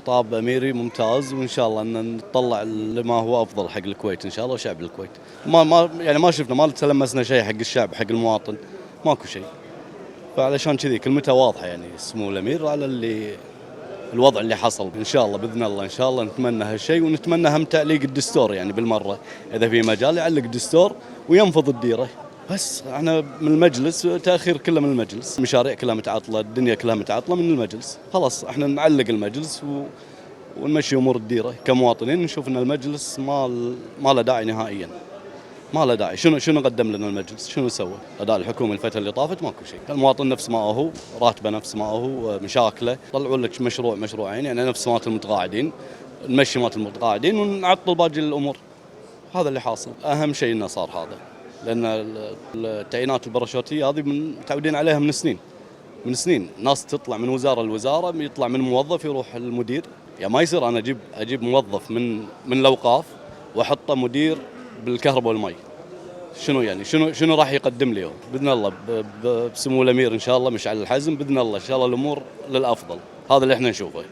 خطاب أميري ممتاز، وإن شاء الله أن نطلع لما هو أفضل حق الكويت إن شاء الله وشعب الكويت. ما شفنا، ما تلمسنا شيء حق الشعب حق المواطن، ماكو شيء. فعلشان كذي كلمته واضحة يعني سمو الأمير على الوضع اللي حصل. إن شاء الله بإذن الله إن شاء الله نتمنى هالشيء، ونتمنى هم تعليق الدستور يعني بالمرة، إذا في مجال يعلق الدستور وينفض الديرة. بس احنا من المجلس تأخير كله من المجلس، مشاريع كلها متعطلة، الدنيا كلها متعطلة من المجلس. خلاص احنا نعلق المجلس ونمشي أمور الديرة كمواطنين. نشوف أن المجلس ما له داعي نهائيا، ما له داعي. شنو قدم لنا المجلس؟ شنو سوى؟ أداء الحكومة الفترة اللي طافت ماكو شيء. المواطن نفس ما هو، راتبه نفس ما هو، مشاكله. طلعوا لك مشروعين يعني نفس مات المتقاعدين، نمشي مات المتقاعدين ونعطل باقي الأمور. هذا اللي حاصل. أهم شيء إنه صار هذا، لأن التعيينات الباراشوتية هذه متعودين عليها من سنين. ناس تطلع من وزارة لوزارة، يطلع من موظف يروح المدير. يعني ما يصير أنا أجيب موظف من الأوقاف وأحطه مدير بالكهرباء والمي. شنو يعني شنو راح يقدم لي؟ باذن الله بسمو الامير ان شاء الله مشعل الحزم، باذن الله ان شاء الله الامور للافضل. هذا اللي احنا نشوفه.